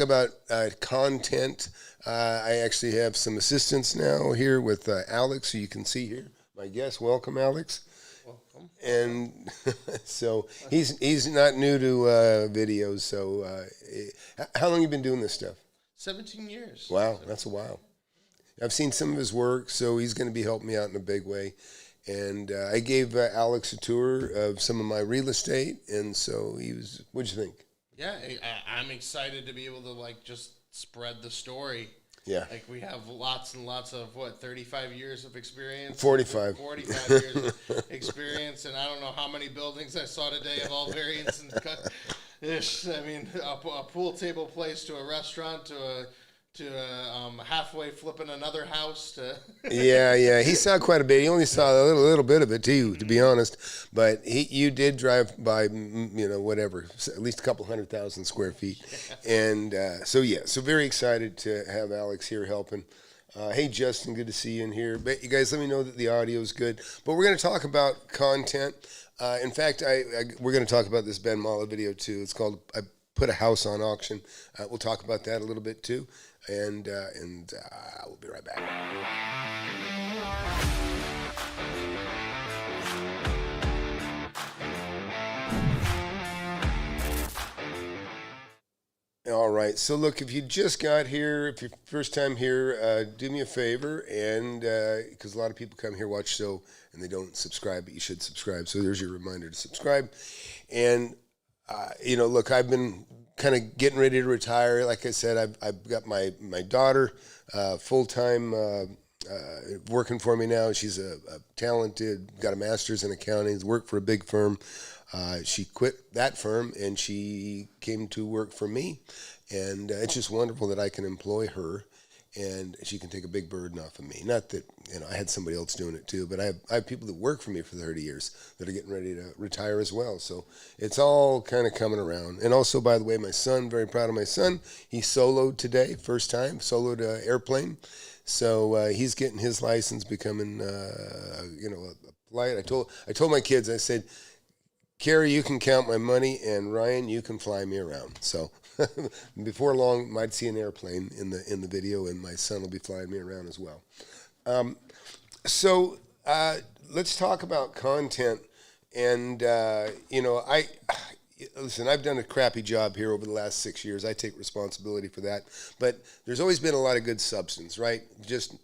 About content. I actually have some assistants now here with Alex, who you can see here. My guest, welcome, Alex. Welcome. And so he's not new to videos. So how long you been doing this stuff? 17 years. Wow, that's a while. I've seen some of his work, so he's going to be helping me out in a big way. And I gave Alex a tour of some of my real estate, and so he was. What'd you think? Yeah, I'm excited to be able to just spread the story. Yeah. We have lots and lots of 35 years of experience. 45. 45 years of experience, and I don't know how many buildings I saw today of all variants and ish. I mean, a pool table place to a restaurant to a halfway flipping another house to. yeah. He saw quite a bit. He only saw a little bit of it too, to be honest. But you did drive by, whatever, at least a couple 100,000 square feet, and so very excited to have Alex here helping. Hey, Justin, good to see you in here. But you guys, let me know that the audio is good. But we're going to talk about content. In fact, we're going to talk about this Ben Mallah video too. It's called "I Put a House on Auction." We'll talk about that a little bit too. And we'll be right back. All right. So look, if you just got here, if you're first time here, do me a favor, and because a lot of people come here, watch show, and they don't subscribe, but you should subscribe. So there's your reminder to subscribe. And look, I've been kind of getting ready to retire. Like I said, I've got my daughter full-time working for me now. She's a talented, got a master's in accounting, worked for a big firm. She quit that firm and she came to work for me. And it's just wonderful that I can employ her and she can take a big burden off of me. Not that, I had somebody else doing it too, but I have people that work for me for 30 years that are getting ready to retire as well. So it's all kind of coming around. And also, by the way, my son, very proud of my son. He soloed today, first time, soloed an airplane. So he's getting his license, becoming, a flight. I told my kids, I said, Carrie, you can count my money, and Ryan, you can fly me around. So before long, might see an airplane in the video, and my son will be flying me around as well. So let's talk about content. And listen, I've done a crappy job here over the last 6 years. I take responsibility for that. But there's always been a lot of good substance, right? Just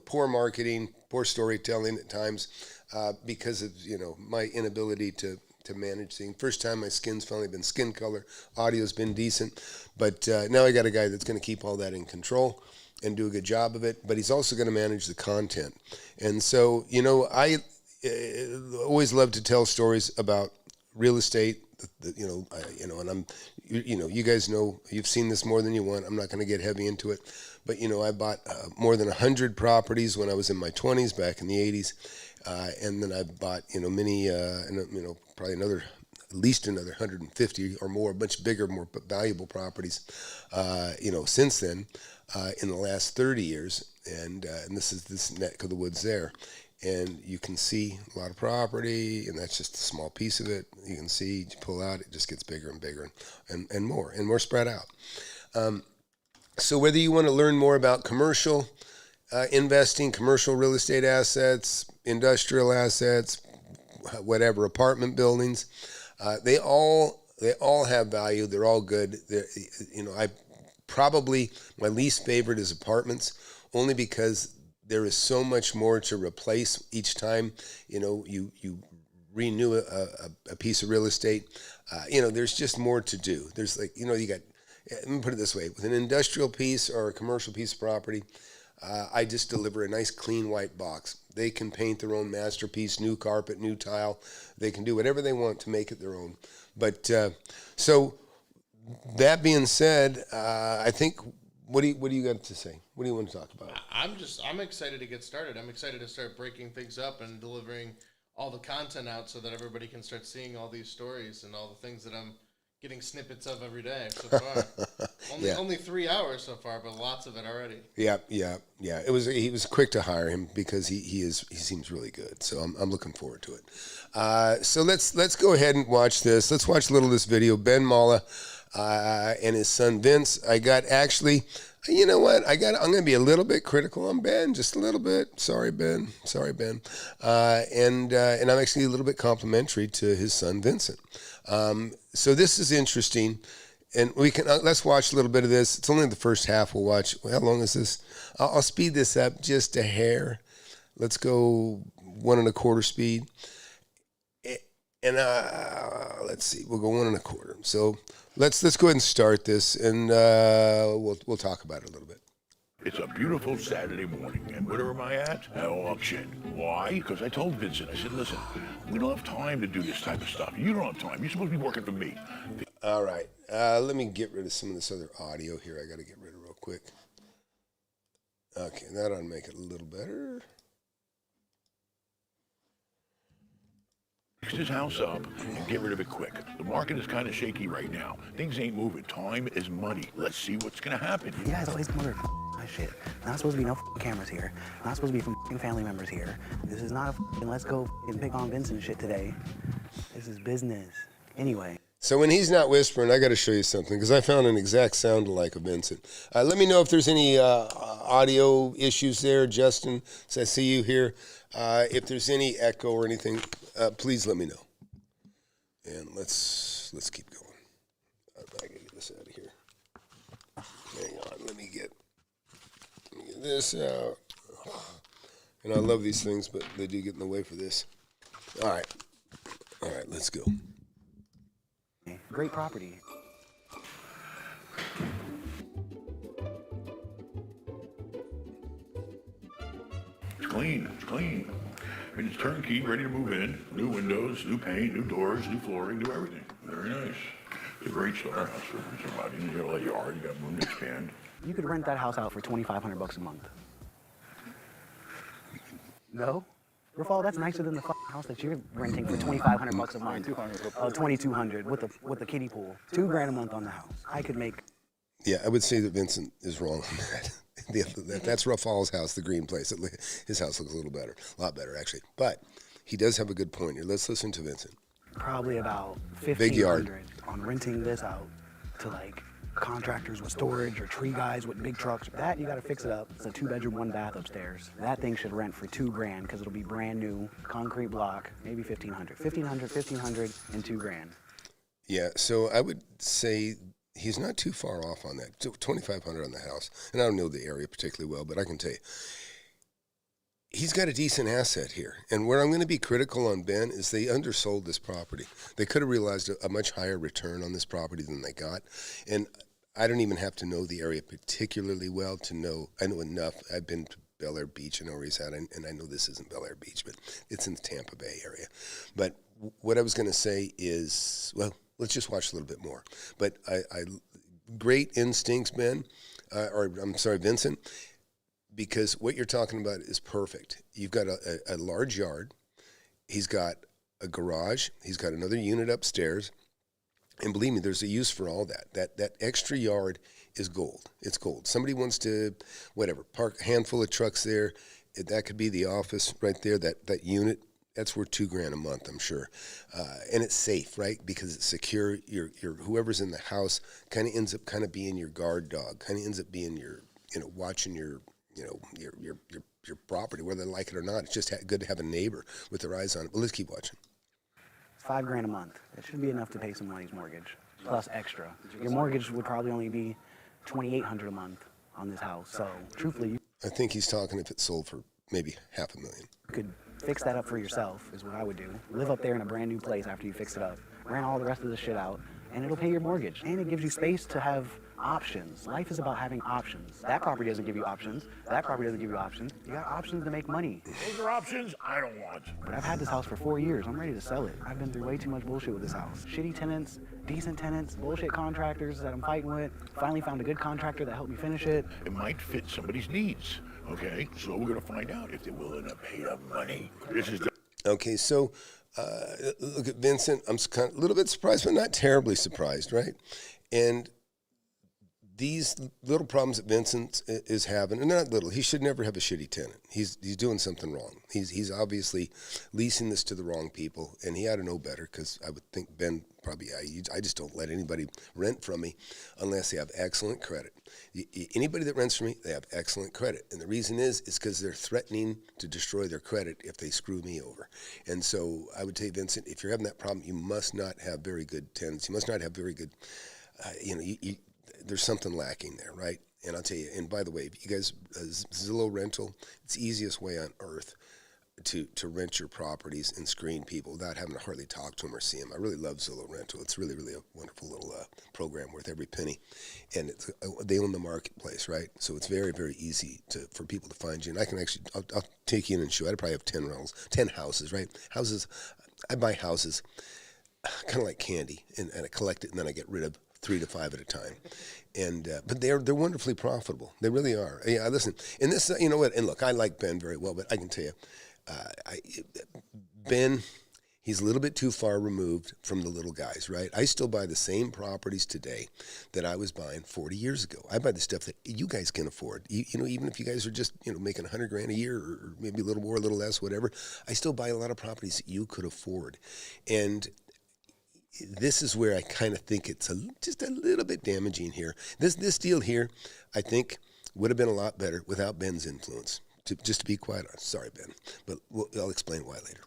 poor marketing, poor storytelling at times, because of my inability to manage things. First time my skin's finally been skin color, audio's been decent, but now I got a guy that's going to keep all that in control and do a good job of it, but he's also going to manage the content. And so, I always love to tell stories about real estate, and I'm, you guys know, you've seen this more than you want. I'm not going to get heavy into it, but, I bought more than 100 properties when I was in my 20s back in the 80s. And then I bought, many, probably at least another 150 or more, much bigger, more valuable properties, since then, in the last 30 years. And this is this neck of the woods there. And you can see a lot of property, and that's just a small piece of it. You can see, you pull out, it just gets bigger and bigger and more spread out. So whether you want to learn more about commercial investing, commercial real estate assets, industrial assets, whatever, apartment buildings, they all have value. They're all good. My least favorite is apartments, only because there is so much more to replace each time. You renew a piece of real estate. There's just more to do. There's you got. Let me put it this way: with an industrial piece or a commercial piece of property, I just deliver a nice clean white box. They can paint their own masterpiece, new carpet, new tile. They can do whatever they want to make it their own. But so that being said, I think, what do you got to say? What do you want to talk about? I'm excited to get started. I'm excited to start breaking things up and delivering all the content out so that everybody can start seeing all these stories and all the things that I'm getting snippets of every day so far. Only 3 hours so far, but lots of it already. Yeah. He was quick to hire him because he seems really good. So I'm looking forward to it. So let's go ahead and watch this. Let's watch a little of this video. Ben Mallah. and his son Vince. I got actually, you know what? I'm going to be a little bit critical on Ben, just a little bit. Sorry, Ben. And I'm actually a little bit complimentary to his son Vincent. So this is interesting, and we can let's watch a little bit of this. It's only the first half. We'll watch. How long is this? I'll speed this up just a hair. Let's go 1 1/4 speed. And let's see, we'll go 1 1/4. So let's go ahead and start this, and we'll talk about it a little bit. It's a beautiful Saturday morning, and where am I at? At auction. Why? Because I told Vincent, I said, listen, we don't have time to do this type of stuff. You don't have time. You're supposed to be working for me. All right, let me get rid of some of this other audio here. I got to get rid of real quick. Okay, that ought to make it a little better. Fix his house up and get rid of it quick. The market is kind of shaky right now. Things ain't moving. Time is money. Let's see what's going to happen. You guys always murder my shit. Not supposed to be no cameras here. Not supposed to be from family members here. This is not a let's go and pick on Vincent shit today. This is business. Anyway. So when he's not whispering, I got to show you something, because I found an exact sound alike of Vincent. Let me know if there's any audio issues there, Justin, so I see you here. If there's any echo or anything, please let me know. And let's keep going. I got to get this out of here. Hang on, let me get this out. And I love these things, but they do get in the way for this. All right, let's go. Great property. It's clean. I mean, it's turnkey, ready to move in. New windows, new paint, new doors, new flooring, new everything. Very nice. It's a great starter house for somebody. You got a little yard, you got room to expand. You could rent that house out for $2,500 a month. No? Rafal, that's nicer than the house that you're renting for $2,500 a month. $2,200 with the kiddie pool. $2,000 a month on the house. I could make. Yeah, I would say that Vincent is wrong on that. That's Rafal's house, the green place. His house looks a lot better actually. But he does have a good point here. Let's listen to Vincent. Probably about Big yard. $1,500 on renting this out to like contractors with storage or tree guys with big trucks. That you got to fix it up. It's a 2-bedroom, 1-bath upstairs. That thing should rent for $2,000 because it'll be brand new, concrete block, maybe $1,500. $1,500, and $2,000. Yeah, so I would say he's not too far off on that. $2,500 on the house, and I don't know the area particularly well, but I can tell you, he's got a decent asset here. And where I'm going to be critical on Ben is they undersold this property. They could have realized a much higher return on this property than they got. And I don't even have to know the area particularly well to know. I know enough. I've been to Bel Air Beach. I know where he's at. And I know this isn't Bel Air Beach, but it's in the Tampa Bay area. But what I was going to say is, well, let's just watch a little bit more. But I great instincts, Ben, Vincent. Because what you're talking about is perfect. You've got a large yard. He's got a garage. He's got another unit upstairs. And believe me, there's a use for all that. That extra yard is gold. It's gold. Somebody wants to, park a handful of trucks there. That could be the office right there, that unit. That's worth $2,000 a month, I'm sure. And it's safe, right? Because it's secure. Your whoever's in the house kind of ends up kind of being your guard dog, kind of ends up being your, watching your property, whether they like it or not. It's just good to have a neighbor with their eyes on it. But let's keep watching. It's $5,000 a month. It should be enough to pay somebody's mortgage, plus extra. Your mortgage would probably only be $2,800 a month on this house. So, truthfully, I think he's talking if it's sold for maybe $500,000. you could fix that up for yourself, is what I would do. Live up there in a brand new place after you fix it up. Rent all the rest of the shit out, and it'll pay your mortgage. And it gives you space to have options. Life is about having options. That property doesn't give you options. That property doesn't give you options. You got options to make money. Those are options I don't want. But I've had this house for 4 years. I'm ready to sell it. I've been through way too much bullshit with this house. Shitty tenants, decent tenants, bullshit contractors that I'm fighting with. Finally found a good contractor that helped me finish it. It might fit somebody's needs, okay? So we're gonna find out if they're willing to pay the money. This is the... Okay, so look at Vincent. I'm kind of a little bit surprised, but not terribly surprised, right? And these little problems that Vincent is having, and not little, he should never have a shitty tenant. He's doing something wrong. He's obviously leasing this to the wrong people, and he ought to know better, because I would think Ben probably, I just don't let anybody rent from me unless they have excellent credit. Anybody that rents from me, they have excellent credit. And the reason is because they're threatening to destroy their credit if they screw me over. And so I would say, Vincent, if you're having that problem, you must not have very good tenants. You must not have very good, there's something lacking there, right? And I'll tell you, and by the way, you guys, Zillow rental, it's the easiest way on earth to rent your properties and screen people without having to hardly talk to them or see them. I really love Zillow rental. It's really, really a wonderful little program worth every penny. And they own the marketplace, right? So it's very, very easy for people to find you. And I can actually, I'll take you in and show you. I probably have 10 rentals, 10 houses, right? Houses, I buy houses kind of like candy, and I collect it, and then I get rid of 3 to 5 at a time. And but they're wonderfully profitable. They really are. Yeah, listen. And this, you know what? And look, I like Ben very well, but I can tell you, Ben, he's a little bit too far removed from the little guys, right? I still buy the same properties today that I was buying 40 years ago. I buy the stuff that you guys can afford. You know, even if you guys are just, making $100,000 a year, or maybe a little more, a little less, whatever, I still buy a lot of properties that you could afford. And this is where I kind of think it's just a little bit damaging here. This deal here, I think, would have been a lot better without Ben's influence. Just to be quite honest. Sorry, Ben, but I'll explain why later.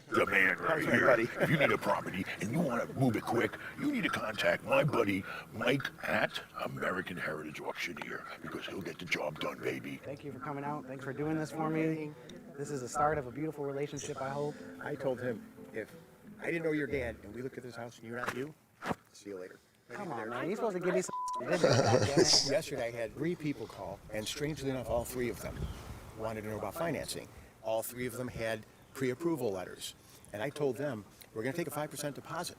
The man right here. Buddy. If you need a property and you want to move it quick, you need to contact my buddy Mike at American Heritage Auctioneer, because he'll get the job done, baby. Thank you for coming out. Thanks for doing this for me. This is the start of a beautiful relationship, I hope. I told him, if I didn't know your dad and we looked at this house and you're not you, see you later. Come on, man. You're supposed to give me some business. Yesterday I had 3 people call, and strangely enough, all 3 of them wanted to know about financing. All 3 of them had pre-approval letters. And I told them, we're going to take a 5% deposit.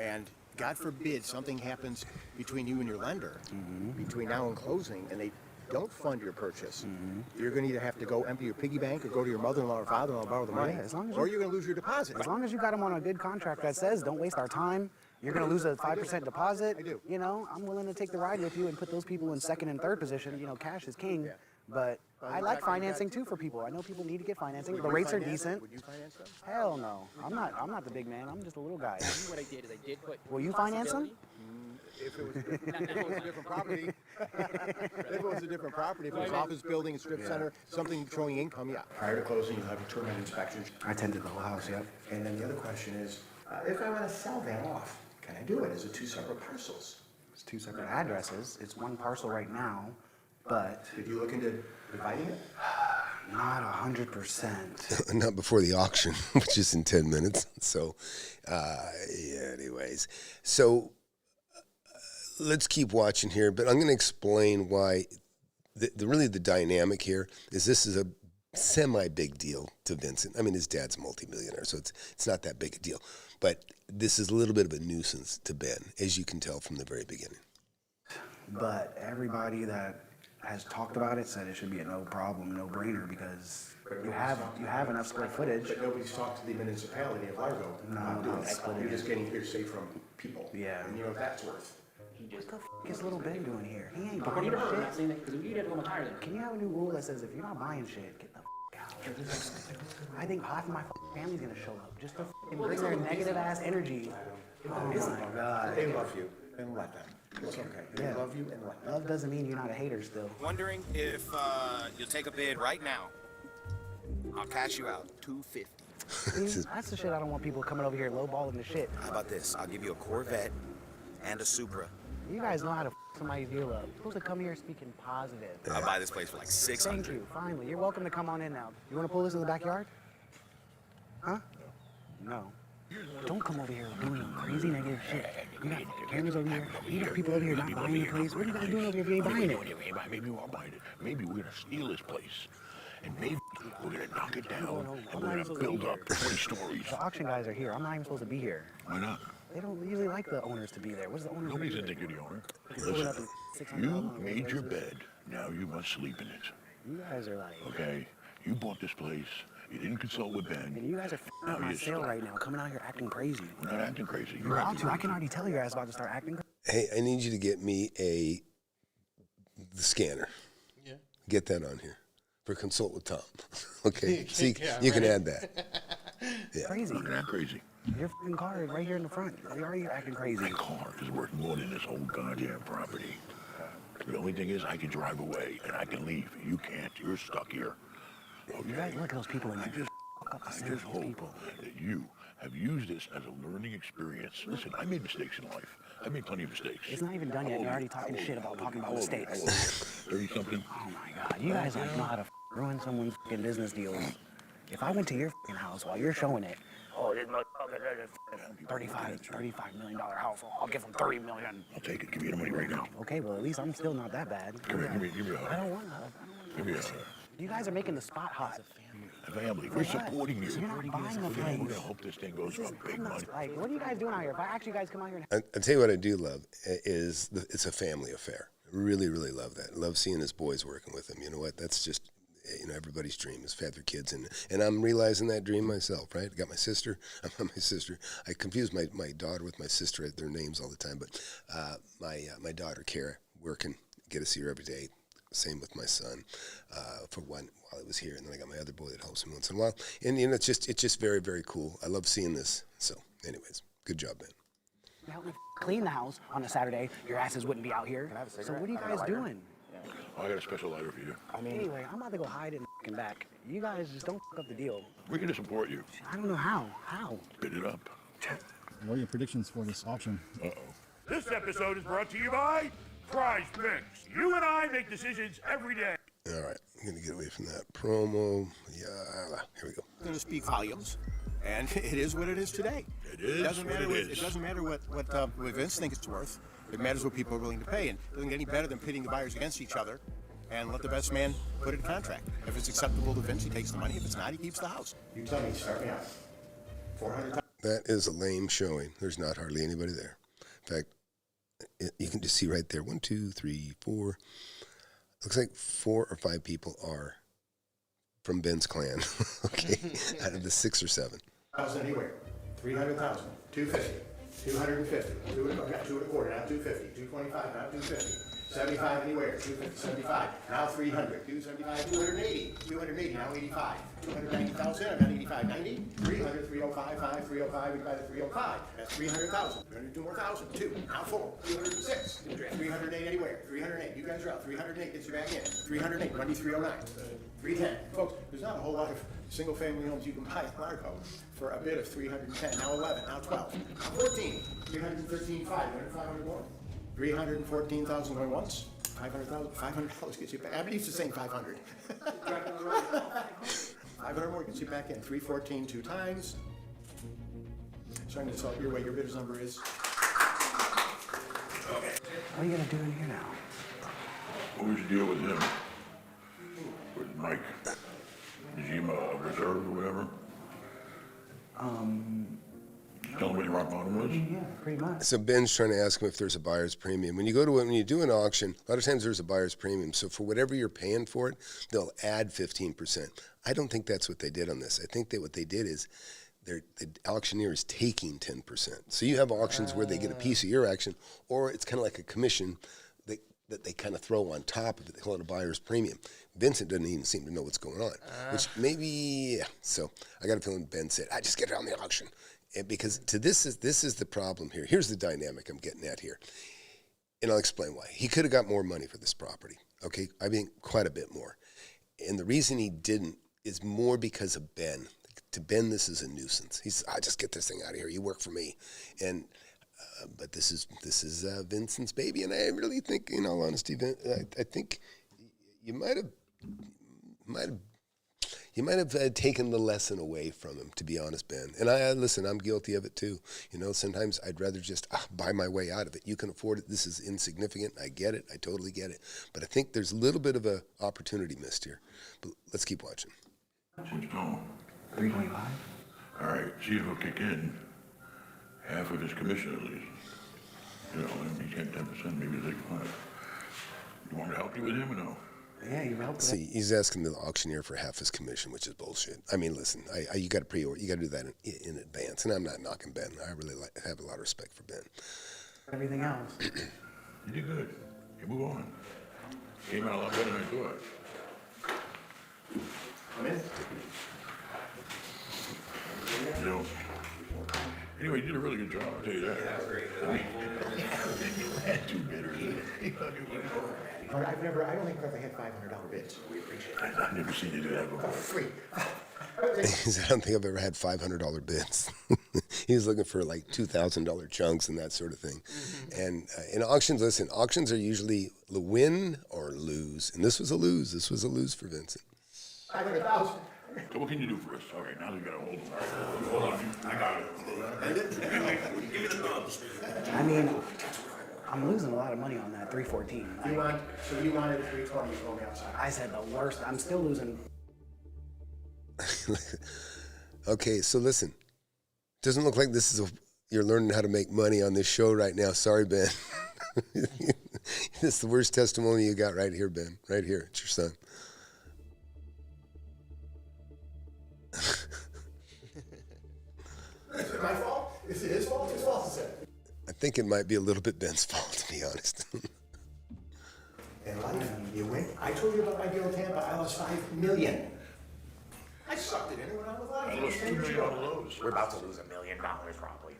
And God forbid something happens between you and your lender, between now and closing, and they don't fund your purchase. You're going to either have to go empty your piggy bank or go to your mother-in-law or father-in-law and borrow the money, or you're going to lose your deposit. As long as you got them on a good contract that says, don't waste our time, you're going to lose a 5% deposit. I do. I'm willing to take the ride with you and put those people in second and third position. Cash is king. Yeah. But I like financing too for people. I know people need to get financing. The rates are decent. Would you finance them? Hell no. I'm not the big man. I'm just a little guy. What I did is I did put. Will you finance them? If it was a different property. If it was a different property, if it was an office building, a strip center, something showing income, yeah. Prior to closing, you'll have your termite inspections. I tended the whole house, yep. And then the other question is, if I want to sell that off, can I do it? Is it 2 separate parcels? It's 2 separate addresses. It's 1 parcel right now, but Did you look into dividing it? not 100%. Not before the auction, which is in 10 minutes. So, anyways. So, let's keep watching here, but I'm going to explain why really the dynamic here is this is a semi-big deal to Vincent. I mean, his dad's a multimillionaire, so it's not that big a deal. But this is a little bit of a nuisance to Ben, as you can tell from the very beginning. But everybody that has talked about it said it should be a no problem, no brainer, because you have enough square footage. But nobody's talked to the municipality of Largo about doing that. You're just getting hearsay from people. Yeah. And you know what that's worth. What the f is little Ben doing here? He ain't But buying you never heard shit. that saying that because you did it on tire. Can you have a new rule that says if you're not buying shit, get the f out? I think half of my family's gonna show up just to bring their negative ass energy. Oh my god. They love you, and let them. It's okay. They Yeah. love you, and let them. Love doesn't mean you're not a hater still. Wondering if you'll take a bid right now. I'll cash you out $250. See, that's the shit I don't want people coming over here lowballing the shit. How about this? I'll give you a Corvette and a Supra. You guys know how to f somebody's deal up. You're supposed to come here speaking positive. I'll buy this place for like $600. Thank you. Finally, you're welcome to come on in now. You want to pull this in the backyard? Huh? No. Don't come over here doing crazy negative shit. You got cameras over here. You got people over here not buying the place. What are you guys doing over here if you ain't buying it? Maybe we won't buy it. Maybe we're gonna steal this place, and maybe we're gonna knock it down, and we're gonna build up 20 stories. The auction guys are here. I'm not even supposed to be here. Why not? They don't usually like the owners to be there. What's the owner? Nobody's gonna think you're the owner. Pulling up Listen, in $600 you on the made your places. bed. Now you must sleep in it. You guys are like, Okay? You bought this place. You didn't consult with and Ben. you guys are f***ing up my sale right now, coming out here acting crazy. We're not acting crazy. You're about to. I can already tell your ass about to start acting crazy. Hey, I need you to get me a the scanner. Yeah. Get that on here for consult with Tom. Okay, see, Yeah, you can right. add that. Yeah. Crazy. Looking at crazy. Your fucking car is right here in the front. Why are you acting crazy? My car is worth more than this whole goddamn property. The only thing is I can drive away and I can leave. You can't. You're stuck here. You guys look at those people in there. I just hope that you have used this as a learning experience. Listen, I made mistakes in life. I made plenty of mistakes. It's not even done yet. You're already talking shit about talking about mistakes. 30-something. Oh my god, you guys like know how to ruin someone's fucking business deals. If I went to your fucking house while you're showing it, oh, this motherfucker, $35 million house, I'll give him $30 million. I'll take it. Give me the money right now. Okay, well at least I'm still not that bad. Give me a I hug. don't want to. Give me a hug. You guys are making the spot hot. Family, we're supporting you. You're not buying the We're place. gonna hope this thing goes up big money. Like, what are you guys doing out here? If I actually guys come out here and I'll tell you what I do love is it's a family affair. I really, really love that. I love seeing his boys working with him. You know what? That's just, everybody's dream is to have their kids. And I'm realizing that dream myself, right? I got my sister. I'm not my sister. I confuse my daughter with my sister. Their names all the time. But my daughter, Kara, working, get to see her every day. Same with my son, for one while I was here, and then I got my other boy that helps me once in a while. And it's just very, very cool. I love seeing this. So, anyways, good job, man. help me clean the house on a Saturday, your asses wouldn't be out here. So what are you guys doing? I got a special lighter for you. Anyway, I'm about to go hide in the back. You guys just don't fuck up the deal. We're gonna support you. I don't know how. How? Bid it up. What are your predictions for this auction? This episode is brought to you by Prize Picks. You and I make decisions every day. All right, I'm going to get away from that promo. Yeah, here we go. Going to speak volumes, and it is what it is today. It is doesn't what matter it is. It doesn't matter what Vince thinks it's worth. It matters what people are willing to pay, and it doesn't get any better than pitting the buyers against each other and let the best man put it in contract. If it's acceptable to Vince, he takes the money. If it's not, he keeps the house. You tell me, start me out. 400. That is a lame showing. There's not hardly anybody there. In fact, you can just see right there, 1, 2, 3, 4. Looks like 4 or 5 people are from Ben's clan, okay, out of the 6 or 7. 1,000 anywhere. 300,000. 250. 250. 2 and a quarter. Now 250. 225. Now 250. 75 anywhere. 250. 75. Now 300. 275. 280. 280. Now 85. 290,000. I'm at 85. 90. 300. 305. 5. 305. We buy the 305. That's 300,000. 302 more thousand. 2. Now 4. 206. 308 anywhere. 308. You guys are out. 308 gets you back in. 308. Money 309. 310. Folks, there's not a whole lot of single-family homes you can buy in Largo for a bid of 310. Now 11. Now 12. Now 14. 313. 500 more. 314,000 going once. 500,000. $500 gets you back. I believe it's the same 500. 500 more gets you back in. 314 2 times. Starting to sell your way. Your bidder's number is. What are you gonna do in here now? What was the deal with him? With Mike? Is he a reserve or whatever? Tell him what your rock bottom was? Yeah, pretty much. So Ben's trying to ask him if there's a buyer's premium. When you do an auction, a lot of times there's a buyer's premium. So for whatever you're paying for it, they'll add 15%. I don't think that's what they did on this. I think that what they did is the auctioneer is taking 10%. So you have auctions where they get a piece of your action, or it's kind of like a commission that they kind of throw on top of it. They call it a buyer's premium. Vincent doesn't even seem to know what's going on, which maybe, yeah. So I got a feeling Ben said, I just get it on the auction. And because this is the problem here. Here's the dynamic I'm getting at here. And I'll explain why. He could have got more money for this property. Okay, I mean, quite a bit more. And the reason he didn't is more because of Ben. To Ben, this is a nuisance. He's, I just get this thing out of here. You work for me. And but this is Vincent's baby, and I really think, in all honesty, I think you might have taken the lesson away from him, to be honest, Ben. And listen, I'm guilty of it too. Sometimes I'd rather just buy my way out of it. You can afford it. This is insignificant. I get it. I totally get it. But I think there's a little bit of a opportunity missed here. But let's keep watching. What's going? 325. All right, see if he'll kick in half of his commission at least. He can't 10%, maybe take 5. You want me to help you with him or no? Yeah, you helped. See, he's asking the auctioneer for half his commission, which is bullshit. I mean, listen, you got to pre-order. You got to do that in advance. And I'm not knocking Ben. I really have a lot of respect for Ben. Everything else. You did good. You move on. Came out a lot better than I thought. I'm in. You know. Anyway, you did a really good job, I'll tell you that. Too bitter. I don't think I've ever had $500 bids. I've never seen you do that before. Free. He said, I don't think I've ever had $500 bids. He was looking for like $2,000 chunks and that sort of thing. And in auctions, listen, auctions are usually the win or lose. And this was a lose. This was a lose for Vincent. 500,000. So what can you do for us? Okay, now we got to hold on. I got it. Give me the thumbs. I mean, I'm losing a lot of money on that 314. So you wanted 320, you told me outside. I said the worst. I'm still losing. Okay, so listen. Doesn't look like you're learning how to make money on this show right now. Sorry, Ben. It's the worst testimony you got right here, Ben. Right here. It's your son. Is it my fault? Is it his fault? His fault, is it? I think it might be a little bit Ben's fault, to be honest. In life, you win. I told you about my deal in Tampa. I lost $5 million. I sucked it in when I was I alive. lost $2 million on those. We're about to lose $1 million probably.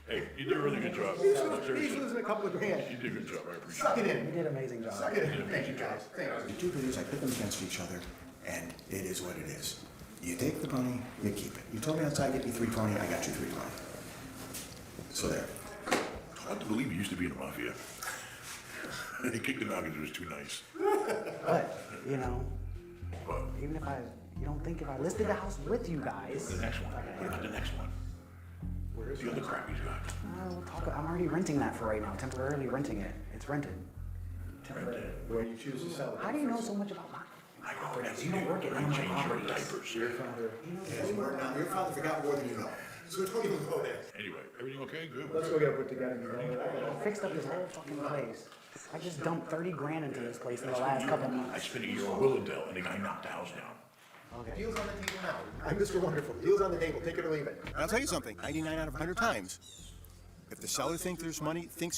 Hey, you did a really good job. He's Seriously, losing a couple of grand. you did a good job. I appreciate Suck it. it in. You did an amazing job. Suck it in. Thank you, guys. Thank you. The truth is, I put them against each other, and it is what it is. You take the money, you keep it. You told me outside, get me 320, I got you 320. So there. It's hard to believe you used to be in the mafia. They kicked him out because it was too nice. But, you know, But even if you don't think if I listed the house with you guys, the next one. What about the next one? Where's the other crap he's got? we'll talk. I'm already renting that for right now, temporarily renting it. It's rented. When you choose to sell it. How do you know so much about my I know properties? You don't work at none of my change your properties. diapers. Your father forgot more than you know. So don't even go there. Anyway, everything okay? Good. Let's go get it put together. I fixed up this whole fucking place. I just dumped 30 grand into this place in the last couple of I months. spent a year on Willowdale and the guy knocked the house down. Deal's on the table now. I'm Mr. Wonderful. Deal's on the table. Take it or leave it. And I'll tell you something. 99 out of 100 times, if the seller thinks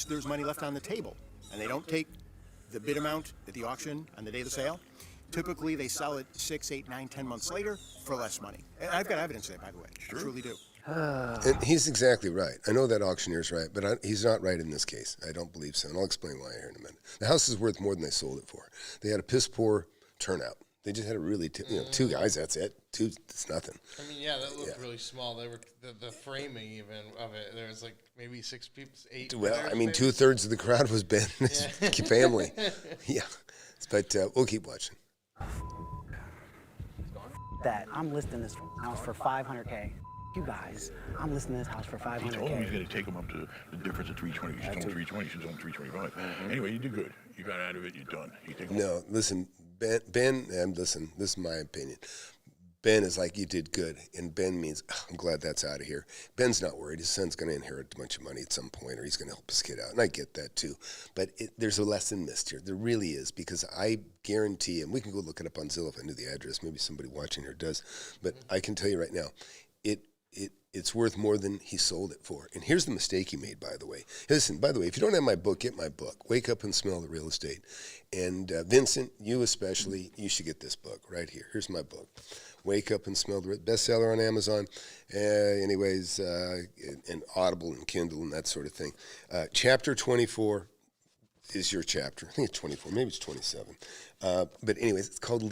there's money left on the table, and they don't take the bid amount at the auction on the day of the sale, typically they sell it 6, 8, 9, 10 months later for less money. And I've got evidence of that, by the way. I truly do. And he's exactly right. I know that auctioneer's right, but he's not right in this case. I don't believe so, and I'll explain why here in a minute. The house is worth more than they sold it for. They had a piss poor turnout. They just had a really, two guys. That's it. Two, it's nothing. I mean, yeah, that looked really small. They were the framing even of it. There was like maybe 6 people, 8. Well, bidders, I mean, maybe? 2/3 of the crowd was Ben and his family. Yeah, but we'll keep watching. That I'm listing this house for 500K. You guys, I'm listing this house for He told him he's 500K. going to take him up to the difference of 320. He's told him 320. She's on 325. Anyway, you did good. You got out of it. You're done. You take him. No, listen, Ben, and listen, this is my opinion. Ben is like, you did good. And Ben means, I'm glad that's out of here. Ben's not worried. His son's going to inherit a bunch of money at some point, or he's going to help his kid out. And I get that too. But there's a lesson missed here. There really is, because I guarantee, and we can go look it up on Zillow if I knew the address. Maybe somebody watching here does. But I can tell you right now, it's worth more than he sold it for. And here's the mistake he made, by the way. Listen, by the way, if you don't have my book, get my book. Wake Up and Smell the Real Estate. And Vincent, you especially, you should get this book right here. Here's my book. Wake Up and Smell the bestseller on Amazon. And Audible and Kindle and that sort of thing. Chapter 24 is your chapter. I think it's 24, maybe it's 27. But anyways, it's called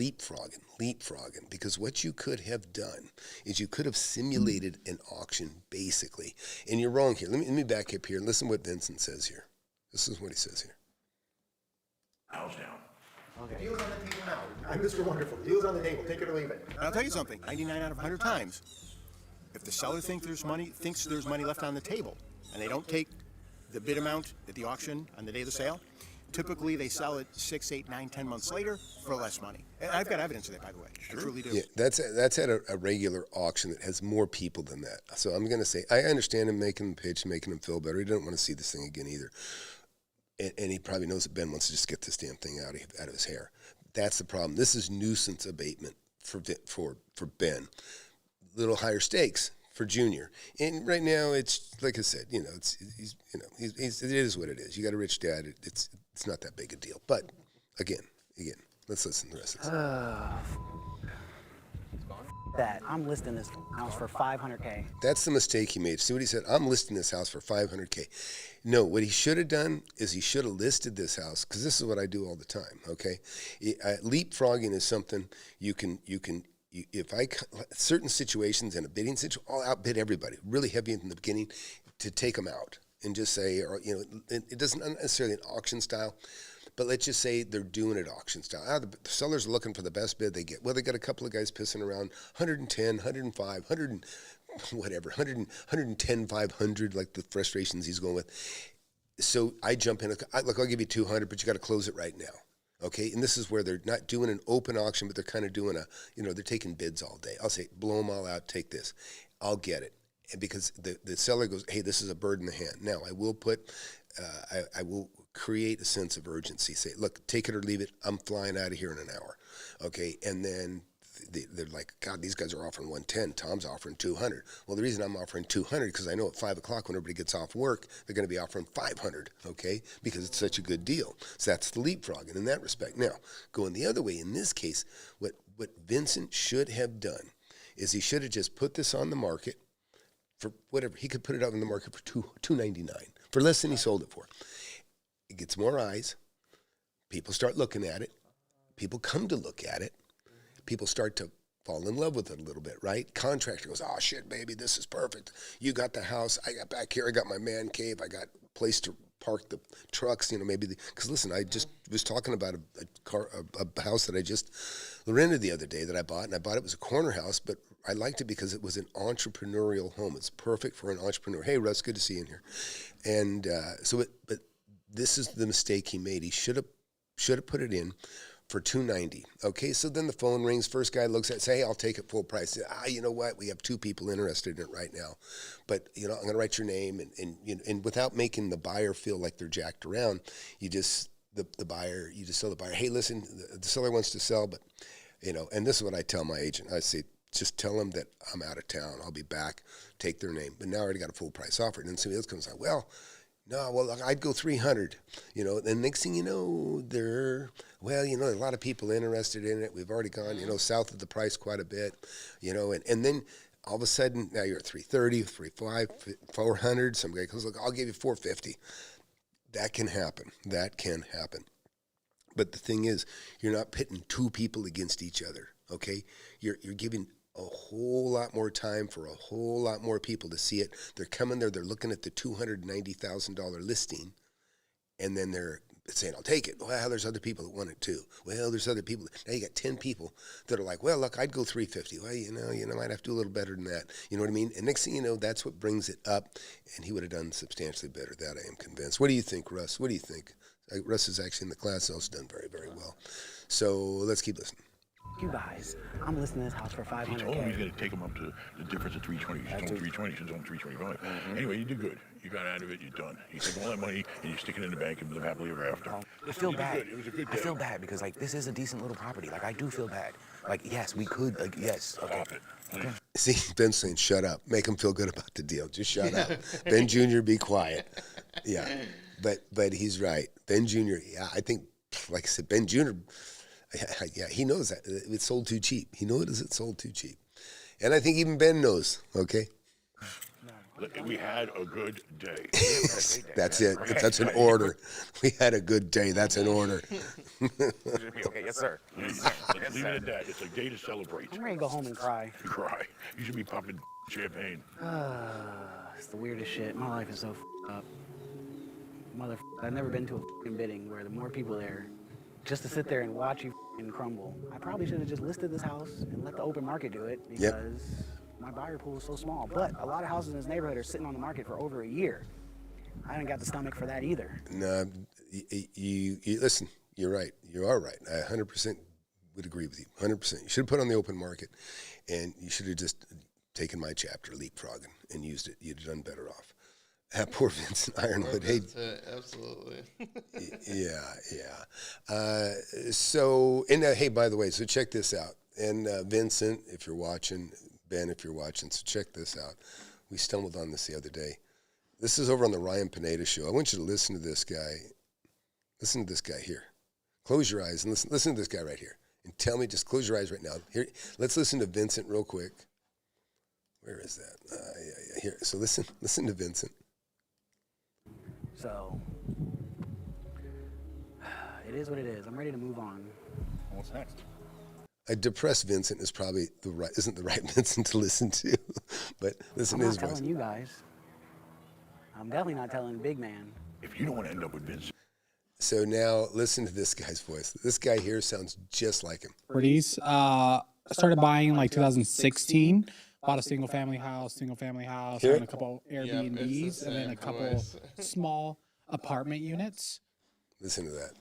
Leaprogging, because what you could have done is you could have simulated an auction, basically. And you're wrong here. Let me back up here and listen to what Vincent says here. This is what he says here. House down. Deal's on the table now. I'm Mr. Wonderful. Deal's on the table. Take it or leave it. And I'll tell you something. 99 out of 100 times, if the seller thinks there's money left on the table, and they don't take the bid amount at the auction on the day of the sale, typically they sell it 6, 8, 9, 10 months later for less money. And I've got evidence of that, by the way. I truly do. Yeah, that's at a regular auction that has more people than that. So I'm going to say, I understand him making the pitch, making him feel better. He doesn't want to see this thing again either. And he probably knows that Ben wants to just get this damn thing out of his hair. That's the problem. This is nuisance abatement for Ben. Little higher stakes for Junior. And right now, it's like I said, it is what it is. You got a rich dad. It's not that big a deal. But again, Let's listen to the rest of this. That I'm listing this house for 500K. That's the mistake he made. See what he said? I'm listing this house for 500K. No, what he should have done is he should have listed this house, because this is what I do all the time, okay? Leapfrogging is something certain situations in a bidding situation, I'll outbid everybody, really heavy in the beginning to take them out and just say, or, it doesn't necessarily an auction style, but let's just say they're doing it auction style. The seller's looking for the best bid they get. Well, they got a couple of guys pissing around, 110, 105, 100, whatever, 110, 500, like the frustrations he's going with. So I jump in. Look, I'll give you 200, but you got to close it right now. Okay, and this is where they're not doing an open auction, but they're kind of doing they're taking bids all day. I'll say, blow them all out, take this. I'll get it. And because the seller goes, hey, this is a bird in the hand. Now, I will I will create a sense of urgency. Say, look, take it or leave it. I'm flying out of here in an hour. Okay, and then they're like, God, these guys are offering 110. Tom's offering 200. Well, the reason I'm offering 200 because I know at 5 o'clock when everybody gets off work, they're going to be offering 500, okay, because it's such a good deal. So that's the leapfrogging in that respect. Now, going the other way, in this case, what Vincent should have done is he should have just put this on the market for whatever. He could put it out in the market for $299, for less than he sold it for. It gets more eyes. People start looking at it. People come to look at it. People start to fall in love with it a little bit, right? Contractor goes, oh, shit, baby, this is perfect. You got the house. I got back here. I got my man cave. I got a place to park the trucks, because listen, I just was talking about a house that I just rented the other day that I bought, and I bought it was a corner house, but I liked it because it was an entrepreneurial home. It's perfect for an entrepreneur. Hey, Russ, good to see you in here. And but this is the mistake he made. He should have put it in for $290. Okay, so then the phone rings. First guy looks at it, say, hey, I'll take it full price. You know what? We have 2 people interested in it right now. But, I'm going to write your name. And without making the buyer feel like they're jacked around, you just tell the buyer, hey, listen, the seller wants to sell, but, and this is what I tell my agent. I say, just tell them that I'm out of town. I'll be back. Take their name. But now I already got a full price offer. And then somebody else comes out, I'd go 300, then next thing you know, there's a lot of people interested in it. We've already gone, south of the price quite a bit, and then all of a sudden, now you're at 330, 350, 400. Some guy goes, look, I'll give you 450. That can happen. But the thing is, you're not pitting 2 people against each other, okay? You're giving a whole lot more time for a whole lot more people to see it. They're coming there, they're looking at the $290,000 listing, and then they're saying, I'll take it. Well, there's other people that want it too. Well, there's other people. Now you got 10 people that are like, well, look, I'd go 350. Well, you might have to do a little better than that. You know what I mean? And next thing you know, that's what brings it up, and he would have done substantially better. That I am convinced. What do you think, Russ? What do you think? Russ is actually in the class, also done very, very well. So let's keep listening. You guys, I'm listing this house for 500K. He told him he's going to take him up to the difference of 320. He's on 320. He's on 325. Anyway, you did good. You got out of it. You're done. You take all that money and you stick it in the bank and live happily ever after. I feel bad. It was a good I feel bad because this is a decent little property. I do feel bad. Yes, we could. Yes. Okay. Stop it. Please. See, Ben's saying, shut up. Make him feel good about the deal. Just shut up. Ben Jr., be quiet. Yeah, but he's right. Ben Jr., I think, like I said, Ben Jr., he knows that it's sold too cheap. He knows it's sold too cheap. And I think even Ben knows, okay? We had a good day. That's it. That's an order. We had a good day. That's an order. Okay, yes, sir. Let's leave it at that. It's a day to celebrate. I'm ready to go home and cry. Cry. You should be popping champagne. It's the weirdest shit. My life is so up. I've never been to a bidding where the more people there, just to sit there and watch you crumble. I probably should have just listed this house and let the open market do it because my buyer pool is so small. But a lot of houses in this neighborhood are sitting on the market for over a year. I haven't got the stomach for that either. No, you listen, you're right. You are right. I 100% would agree with you. 100%. You should have put it on the open market, and you should have just taken my chapter, Leapfrogging, and used it. You'd have done better off. Poor Vincent Ironwood. Hey, absolutely. So, and hey, by the way, so check this out. And Vincent, if you're watching, Ben, if you're watching, so check this out. We stumbled on this the other day. This is over on the Ryan Pineda show. I want you to listen to this guy. Listen to this guy here. Close your eyes and listen to this guy right here. And tell me, just close your eyes right now. Here, let's listen to Vincent real quick. Where is that? Here. So listen to Vincent. So, it is what it is. I'm ready to move on. What's next? A depressed Vincent is probably isn't the right Vincent to listen to, but listen to his voice. I'm not telling you guys. I'm definitely not telling Big Man. If you don't want to end up with Vincent. So now listen to this guy's voice. This guy here sounds just like him. Properties. Started buying in like 2016. Bought a single family house, and a couple Airbnbs, and then a couple small apartment units. Listen to that.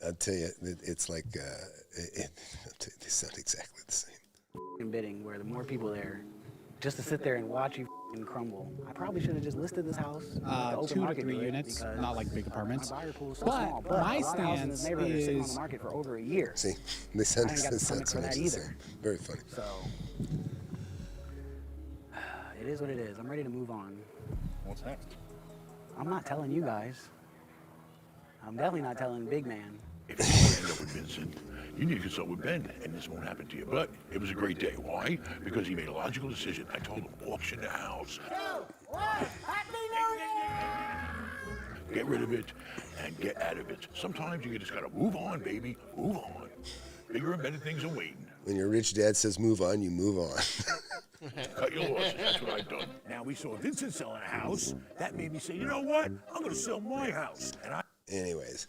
I'll tell you, it's like they sound exactly the same. Bidding, where the more people there, just to sit there and watch you crumble. I probably should have just listed this house. 2 to 3 units, not like big apartments. My buyer pool is so But small, my a lot of houses in this stance neighborhood are sitting on is- the market for over a year. See, they sound I ain't got the stomach so for much that the either. same. Very funny. So, it is what it is. I'm ready to move on. What's next? I'm not telling you guys. I'm definitely not telling Big Man. If you want to end up with Vincent, you need to consult with Ben, and this won't happen to you. But it was a great day. Why? Because he made a logical decision. I told him, auction the house. Get rid of it and get out of it. Sometimes you just gotta move on, baby. Move on. Bigger and better things are waiting. When your rich dad says move on, you move on. Cut your losses. That's what I've done. Now we saw Vincent selling a house. That made me say, you know what? I'm gonna sell my house. And I. Anyways,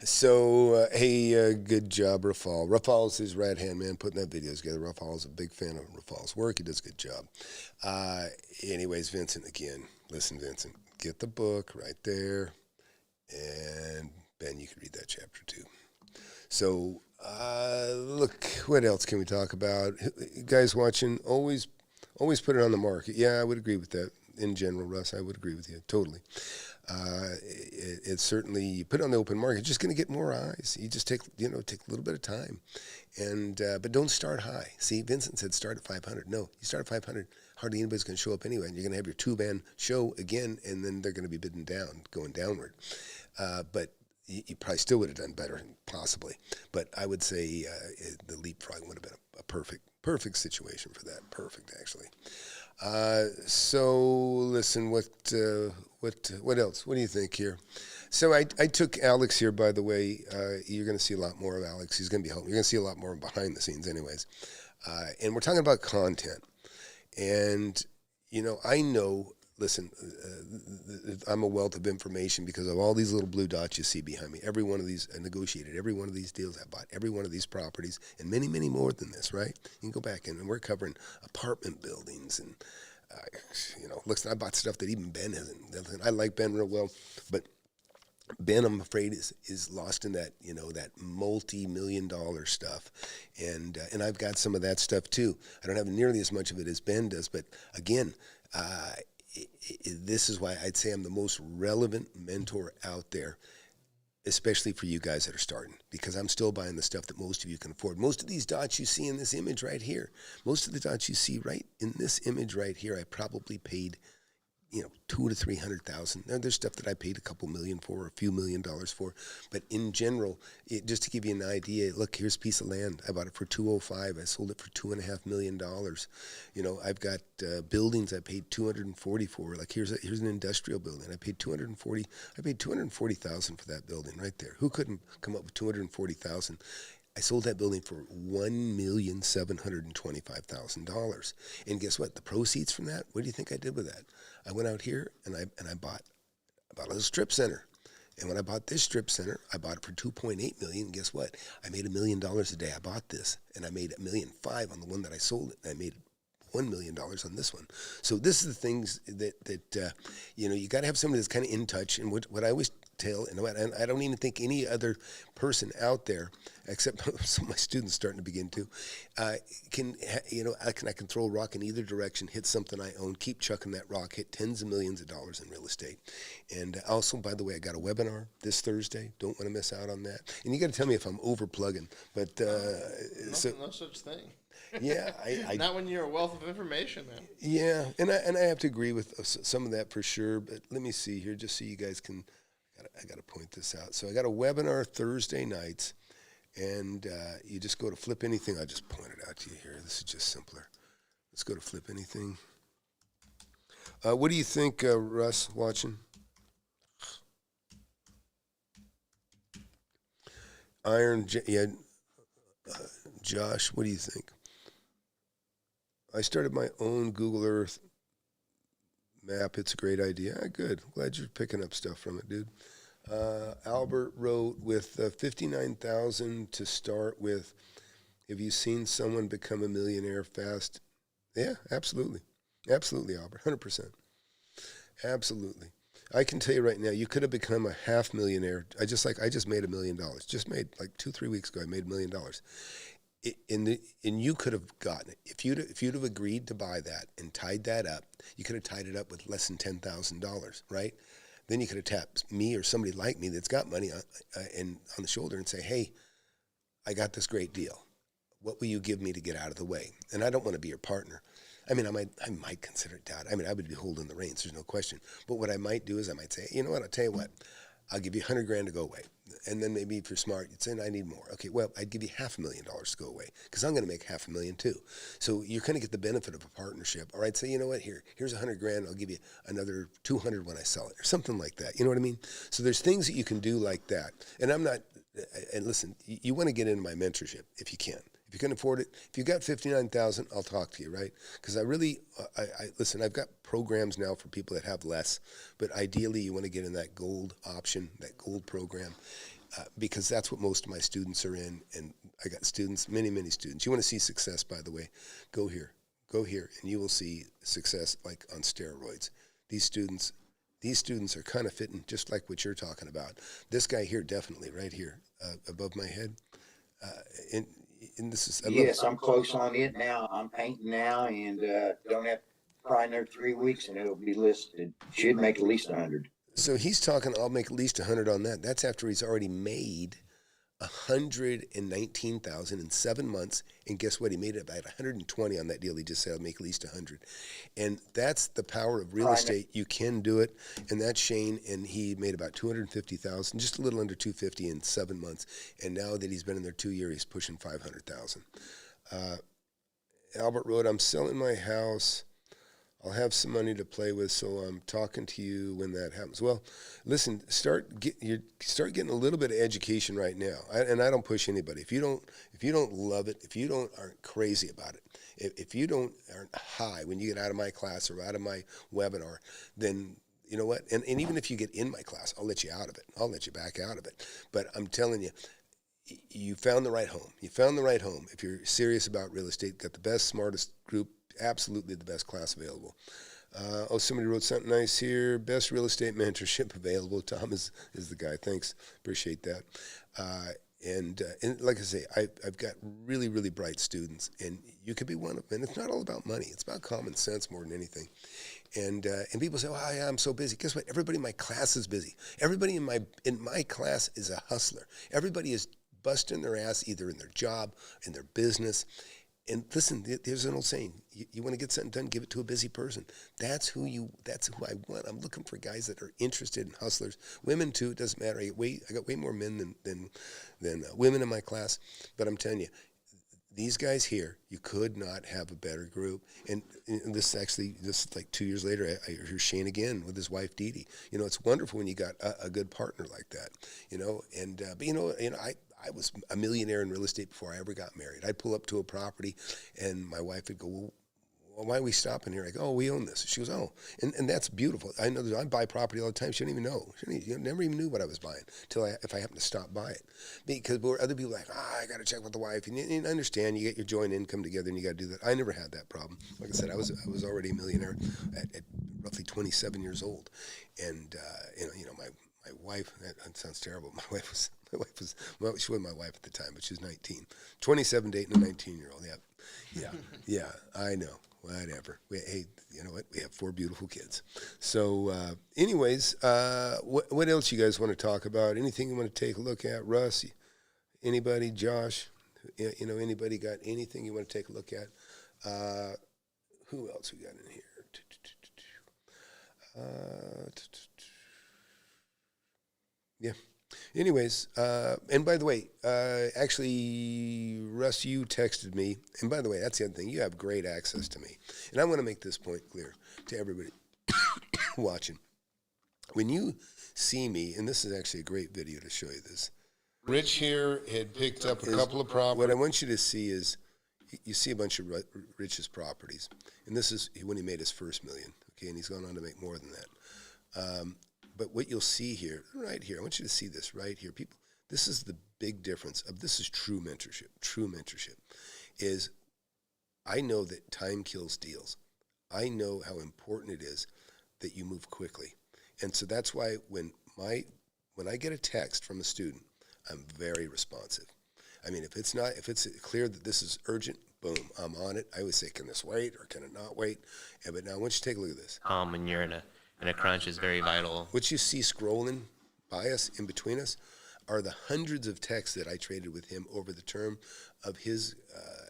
so hey, good job, Rafal. Rafal's his right hand man putting that video together. Rafal's a big fan of Rafal's work. He does a good job. Anyways, Vincent, again, listen, Vincent, get the book right there, and Ben, you can read that chapter too. So, look, what else can we talk about? You guys watching, always put it on the market. Yeah, I would agree with that. In general, Russ, I would agree with you totally. It's certainly, you put it on the open market, just going to get more eyes. You just take a little bit of time, and but don't start high. See, Vincent said start at 500. No, you start at 500, hardly anybody's going to show up anyway, and you're going to have your 2-band show again, and then they're going to be bidding down, going downward. But you probably still would have done better, possibly. But I would say the Leaprogging would have been a perfect situation for that. Perfect, actually. So listen, what else? What do you think here? So I took Alex here, by the way. You're going to see a lot more of Alex. He's going to be helping. You're going to see a lot more behind the scenes anyways. And we're talking about content. And, I know, listen, I'm a wealth of information because of all these little blue dots you see behind me. Every one of these, I negotiated every one of these deals I bought, every one of these properties, and many, many more than this, right? You can go back and we're covering apartment buildings and, I bought stuff that even Ben hasn't. I like Ben real well, but Ben, I'm afraid, is lost in that, that multi-million-dollar stuff, and I've got some of that stuff too. I don't have nearly as much of it as Ben does, but again, this is why I'd say I'm the most relevant mentor out there, especially for you guys that are starting, because I'm still buying the stuff that most of you can afford. Most of these dots you see in this image right here, most of the dots you see right in this image right here, I probably paid, $200,000 to $300,000. Now, there's stuff that I paid a couple million for, or a few $1,000,000 for, but in general, just to give you an idea, look, here's a piece of land. I bought it for $205,000. I sold it for $2.5 million. I've got buildings I paid $240,000 for. Like here's an industrial building. I paid $240,000 for that building right there. Who couldn't come up with $240,000? I sold that building for $1,725,000. And guess what? The proceeds from that, what do you think I did with that? I went out here and I bought a little strip center. And when I bought this strip center, I bought it for $2.8 million. And guess what? I made $1 million a day. I bought this, and I made $1.5 million on the one that I sold it. And I made $1 million on this one. So this is the things that you got to have somebody that's kind of in touch. And what I always tell, and I don't even think any other person out there, except some of my students starting to begin to, I can throw a rock in either direction, hit something I own, keep chucking that rock, hit tens of millions of dollars in real estate. And also, by the way, I got a webinar this Thursday. Don't want to miss out on that. And you got to tell me if I'm over plugging, but no such thing. Yeah, I not when you're a wealth of information, man. Yeah, and I have to agree with some of that for sure. But let me see here, just so you guys can. gotta point this out. So I got a webinar Thursday nights, and you just go to Flip Anything. I'll just point it out to you here. This is just simpler. Let's go to Flip Anything. What do you think, Russ, watching? Josh, what do you think? I started my own Google Earth map. It's a great idea. Good. Glad you're picking up stuff from it, dude. Albert wrote, with 59,000 to start with, have you seen someone become a millionaire fast? Yeah, absolutely. Absolutely, Albert. 100%. Absolutely. I can tell you right now, you could have become a half millionaire. I just made $1 million. Just made like 2-3 weeks ago. I made $1 million. And you could have gotten it if you'd have agreed to buy that and tied that up. You could have tied it up with less than $10,000, right? Then you could have tapped me or somebody like me that's got money on the shoulder and say, "Hey, I got this great deal. What will you give me to get out of the way?" And I don't want to be your partner. I mean, I might consider it that. I mean, I would be holding the reins. There's no question. But what I might do is I might say, you know what? I'll tell you what. I'll give you $100,000 to go away. And then maybe if you're smart, you'd say, I need more. Okay, well, I'd give you $500,000 to go away because I'm going to make $500,000 too. So you're going to get the benefit of a partnership. Or I'd say, you know what? Here's $100,000. I'll give you another $200 when I sell it, or something like that. You know what I mean? So there's things that you can do like that. And I'm not. And listen, you want to get into my mentorship if you can. If you can afford it, if you got 59,000, I'll talk to you, right? Because I really, listen. I've got programs now for people that have less, but ideally, you want to get in that gold option, that gold program, because that's what most of my students are in. And I got students, many students. You want to see success, by the way, go here, and you will see success like on steroids. These students are kind of fitting just like what you're talking about. This guy here, definitely, right here, above my head, and this is. Yes, I'm close on it now. I'm painting now, and don't have probably another 3 weeks, and it'll be listed. Should make at least 100. So he's talking. I'll make at least 100 on that. That's after he's already made 119,000 in 7 months, and guess what? He made about 120 on that deal. He just said, "I'll make at least 100," and that's the power of real estate. You can do it, and that's Shane, and he made about 250,000, just a little under 250 in 7 months, and now that he's been in there 2 years, he's pushing 500,000. Albert wrote, "I'm selling my house. I'll have some money to play with, so I'm talking to you when that happens." Well, listen, start getting a little bit of education right now. And I don't push anybody. If you don't love it, if you aren't crazy about it, if you aren't high when you get out of my class or out of my webinar, then you know what? And even if you get in my class, I'll let you out of it. I'll let you back out of it. But I'm telling you, you found the right home. You found the right home. If you're serious about real estate, got the best, smartest group. Absolutely the best class available. Somebody wrote something nice here. Best real estate mentorship available. Tom is the guy. Thanks. Appreciate that. And like I say, I've got really, really bright students, and you could be one of them. And it's not all about money. It's about common sense more than anything. And people say, "Oh, yeah, I'm so busy." Guess what? Everybody in my class is busy. Everybody in my class is a hustler. Everybody is busting their ass either in their job, in their business. And listen, there's an old saying: you want to get something done, give it to a busy person. That's who I want. I'm looking for guys that are interested in hustlers. Women too. It doesn't matter. I got way more men than women in my class. But I'm telling you, these guys here, you could not have a better group. And this is like 2 years later, I hear Shane again with his wife Dee Dee. You know, it's wonderful when you got a good partner like that. You know, and but I was a millionaire in real estate before I ever got married. I'd pull up to a property, and my wife would go, "Well, why are we stopping here?" I go, "Oh, we own this." She goes, "Oh," and that's beautiful. I know I buy property all the time. She didn't even know. She never even knew what I was buying if I happened to stop by it. Because other people are like, I got to check with the wife. And you understand, you get your joint income together, and you got to do that. I never had that problem. Like I said, I was already a millionaire at roughly 27 years old, and my wife. That sounds terrible. My wife was. Well, she wasn't my wife at the time, but she was 19. 27 dating a 19-year-old. Yeah, I know. Whatever. Hey, you know what? We have 4 beautiful kids. So, anyways, what else you guys want to talk about? Anything you want to take a look at? Russ, anybody? Josh, anybody got anything you want to take a look at? Who else we got in here? Yeah. Anyways, and by the way, actually, Russ, you texted me. And by the way, that's the other thing. You have great access to me. And I want to make this point clear to everybody watching. When you see me, and this is actually a great video to show you this. Rich here had picked up a couple of properties. What I want you to see is, you see a bunch of Rich's properties. And this is when he made his first million. Okay, and he's gone on to make more than that. But what you'll see here, right here, I want you to see this right here. People, this is the big difference of this is true mentorship. True mentorship is I know that time kills deals. I know how important it is that you move quickly. And so that's why when I get a text from a student, I'm very responsive. I mean, if it's clear that this is urgent, boom, I'm on it. I always say, can this wait or can it not wait? Yeah, but now I want you to take a look at this. When you're in a crunch is very vital. What you see scrolling by us, in between us, are the hundreds of texts that I traded with him over the term of his,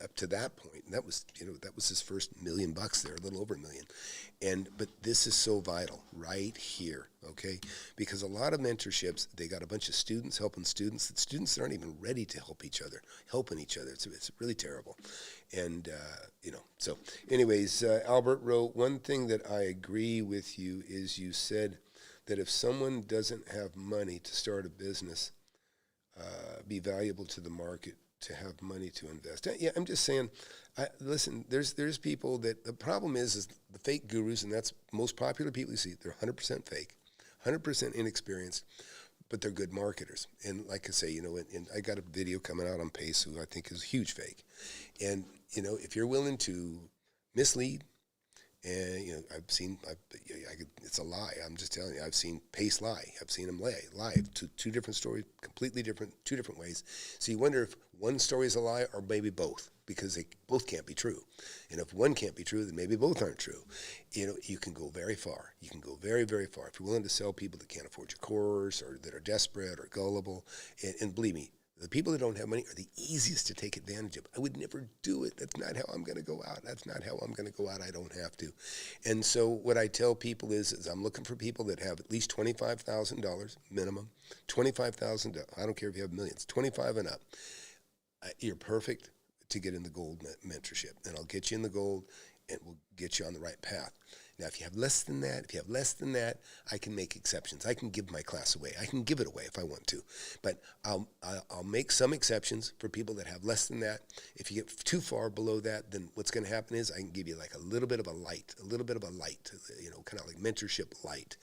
up to that point. And that was his first $1 million there, a little over $1 million. But this is so vital right here, okay? Because a lot of mentorships, they got a bunch of students helping students that aren't even ready to help each other, helping each other. It's really terrible. And, so anyways, Albert wrote, one thing that I agree with you is you said that if someone doesn't have money to start a business, be valuable to the market to have money to invest. Yeah, I'm just saying, listen, there's people that, the problem is the fake gurus, and that's most popular people you see, they're 100% fake, 100% inexperienced, but they're good marketers. And like I say, and I got a video coming out on Pace who I think is a huge fake. And, if you're willing to mislead, and it's a lie. I'm just telling you. I've seen Pace lie. I've seen him lie. Two different stories, completely different, two different ways. So you wonder if one story is a lie or maybe both, because they both can't be true. And if one can't be true, then maybe both aren't true. You can go very far. You can go very, very far if you're willing to sell people that can't afford your course or that are desperate or gullible. And believe me, the people that don't have money are the easiest to take advantage of. I would never do it. That's not how I'm going to go out. That's not how I'm going to go out. I don't have to. And so what I tell people is I'm looking for people that have at least $25,000 minimum, $25,000. I don't care if you have millions, 25 and up. You're perfect to get in the gold mentorship. And I'll get you in the gold and we'll get you on the right path. Now, if you have less than that, I can make exceptions. I can give my class away. I can give it away if I want to. But I'll make some exceptions for people that have less than that. If you get too far below that, then what's going to happen is I can give you like a little bit of a light, kind of like mentorship light.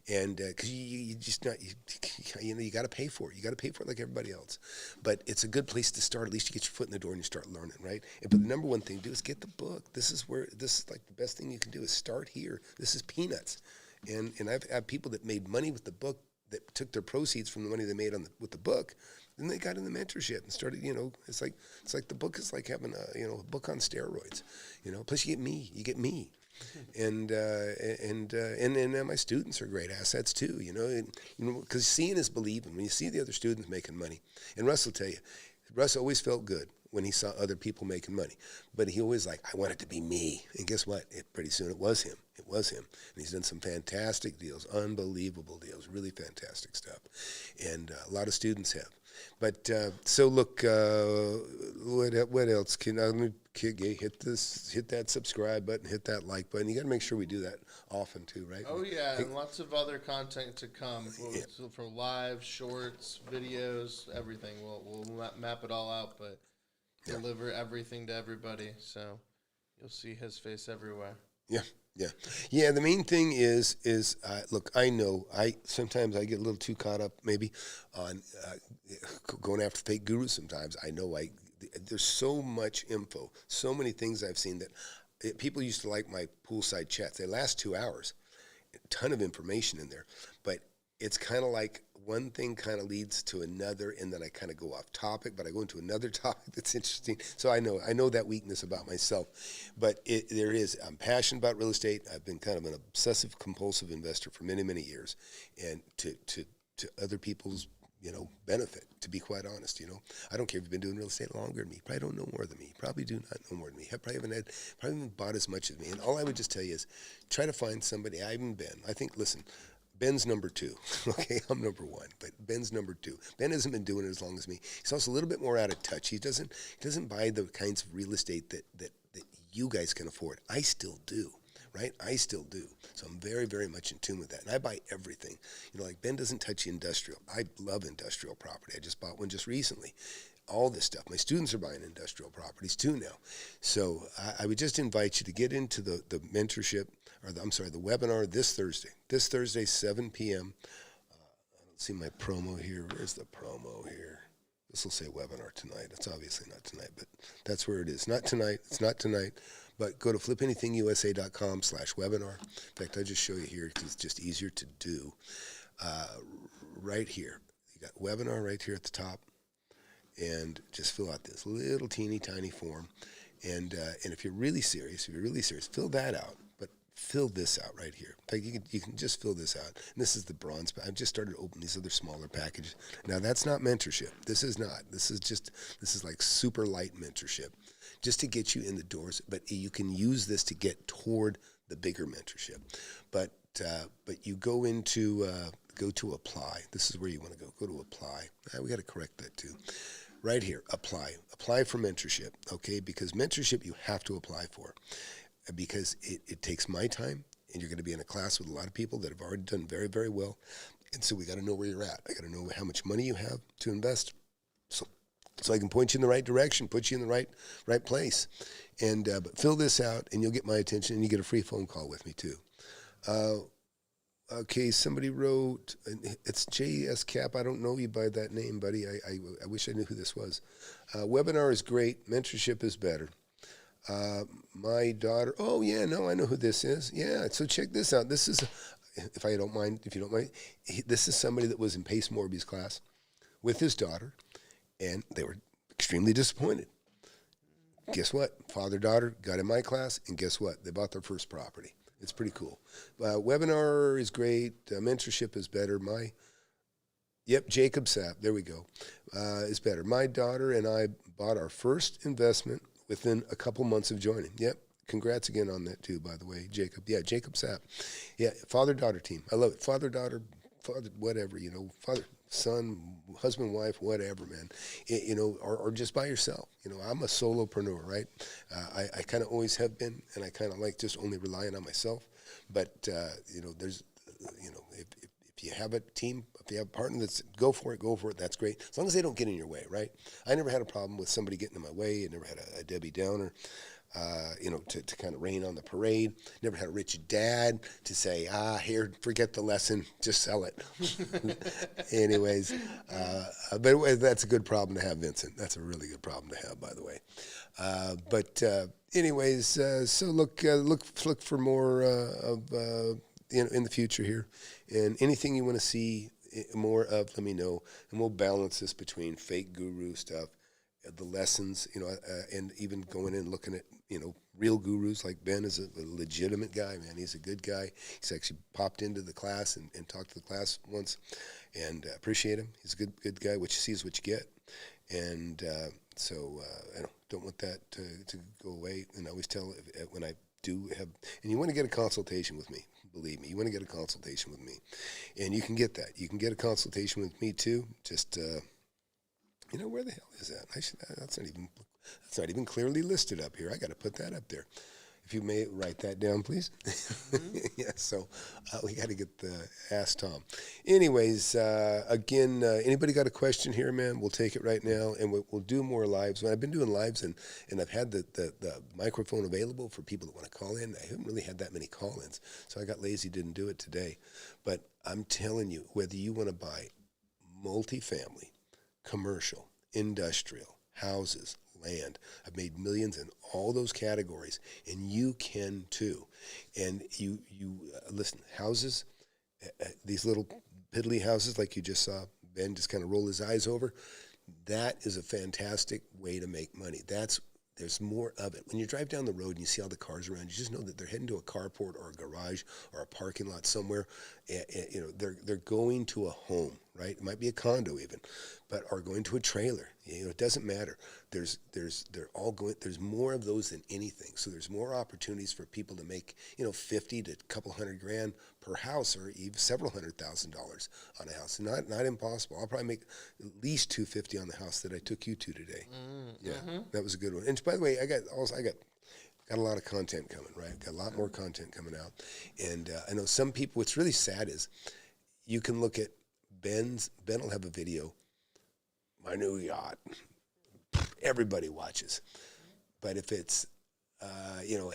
And because you just not, you got to pay for it. You got to pay for it like everybody else. But it's a good place to start. At least you get your foot in the door and you start learning, right? But the number one thing to do is get the book. This is like the best thing you can do is start here. This is peanuts. And I've had people that made money with the book that took their proceeds from the money they made with the book, then they got in the mentorship and started, it's like the book is like having a book on steroids, plus you get me. And my students are great assets too, because seeing is believing. When you see the other students making money, and Russ will tell you, Russ always felt good when he saw other people making money, but he always I want it to be me. And guess what? Pretty soon it was him. And he's done some fantastic deals, unbelievable deals, really fantastic stuff. And a lot of students have. But so look, what else? Let me hit that subscribe button, hit that like button. You got to make sure we do that often too, right? Oh yeah, and lots of other content to come for live, shorts, videos, everything. We'll map it all out, but deliver everything to everybody. So you'll see his face everywhere. Yeah. The main thing is look, I know sometimes I get a little too caught up maybe on going after fake gurus. Sometimes I know there's so much info, so many things I've seen that people used to like my poolside chats. They last 2 hours, a ton of information in there, but it's kind of like one thing kind of leads to another, and then I kind of go off topic, but I go into another topic that's interesting. So I know that weakness about myself, but I'm passionate about real estate. I've been kind of an obsessive compulsive investor for many, many years, and to other people's benefit, to be quite honest. I don't care if you've been doing real estate longer than me. Probably don't know more than me. Probably do not know more than me. Probably haven't bought as much as me. And all I would just tell you is try to find somebody. I think, listen, Ben's number 2. Okay, I'm number 1, but Ben's number 2. Ben hasn't been doing it as long as me. He's also a little bit more out of touch. He doesn't buy the kinds of real estate that you guys can afford. I still do, right? I still do. So I'm very, very much in tune with that. And I buy everything. You know, like Ben doesn't touch industrial. I love industrial property. I just bought one just recently. All this stuff. My students are buying industrial properties too now. So I would just invite you to get into the mentorship, or the webinar this Thursday. This Thursday, 7 p.m. I don't see my promo here. Where's the promo here? This will say webinar tonight. It's obviously not tonight, but that's where it is. Not tonight. It's not tonight. But go to flipanythingusa.com/webinar. In fact, I'll just show you here because it's just easier to do. Right here. You got webinar right here at the top. And just fill out this little teeny tiny form. And if you're really serious, fill that out. But fill this out right here. In fact, you can just fill this out. And this is the bronze. I've just started to open these other smaller packages. Now, that's not mentorship. This is not. This is like super light mentorship, just to get you in the doors. But you can use this to get toward the bigger mentorship. But you go to apply. This is where you want to go. Go to apply. We got to correct that too. Right here, apply for mentorship, okay? Because mentorship you have to apply for, because it takes my time, and you're going to be in a class with a lot of people that have already done very, very well, and so we got to know where you're at. I got to know how much money you have to invest, so I can point you in the right direction, put you in the right place, and but fill this out, and you'll get my attention, and you get a free phone call with me too. Okay, somebody wrote, it's JS Cap. I don't know you by that name, buddy. I wish I knew who this was. Webinar is great. Mentorship is better. My daughter, oh yeah, no, I know who this is. Yeah, so check this out. This is, if you don't mind, this is somebody that was in Pace Morby's class with his daughter, and they were extremely disappointed. Guess what? Father-daughter got in my class, and guess what? They bought their first property. It's pretty cool. Webinar is great. Mentorship is better. Jacob Sapp, there we go, is better. My daughter and I bought our first investment within a couple months of joining. Yep. Congrats again on that too, by the way, Jacob. Yeah, Jacob Sapp. Yeah, father-daughter team. I love it. Father-daughter, father, whatever, father, son, husband, wife, whatever, man, or just by yourself. I'm a solopreneur, right? I kind of always have been, and I kind of like just only relying on myself. But, there's, if you have a team, if you have a partner that's go for it, that's great. As long as they don't get in your way, right? I never had a problem with somebody getting in my way. I never had a Debbie Downer. To kind of rain on the parade. Never had a rich dad to say, here, forget the lesson, just sell it. Anyways, but that's a good problem to have, Vincent. That's a really good problem to have, by the way. So look for more in the future here, and anything you want to see more of, let me know, and we'll balance this between fake guru stuff, the lessons, and even going in and looking at, real gurus. Like Ben is a legitimate guy, man. He's a good guy. He's actually popped into the class and talked to the class once, and appreciate him. He's a good guy. What you see is what you get. And so I don't want that to go away. And I always tell when I do have, and you want to get a consultation with me, believe me, you want to get a consultation with me. And you can get that. You can get a consultation with me too. Just, where the hell is that? That's not even clearly listed up here. I got to put that up there. If you may write that down, please. Mm-hmm. Yeah, so we got to get the Ask Tom. Anyways, again, anybody got a question here, man? We'll take it right now, and we'll do more lives. When I've been doing lives, and I've had the microphone available for people that want to call in. I haven't really had that many call-ins, so I got lazy, didn't do it today. But I'm telling you, whether you want to buy multifamily, commercial, industrial, houses, land. I've made millions in all those categories, and you can too. And you listen, houses, these little piddly houses like you just saw Ben just kind of roll his eyes over, that is a fantastic way to make money. There's more of it. When you drive down the road and you see all the cars around, you just know that they're heading to a carport or a garage or a parking lot somewhere. They're going to a home, right? It might be a condo even, but are going to a trailer. You know, it doesn't matter. There's more of those than anything. So there's more opportunities for people to make, you know, 50 to a couple $100,000 per house, or even several $100,000 on a house. Not impossible. I'll probably make at least $250 on the house that I took you to today. Yeah, that was a good one. And by the way, I got a lot of content coming, right? Got a lot more content coming out. And I know some people, what's really sad is you can look at Ben will have a video, my new yacht. Everybody watches. But if it's, you know,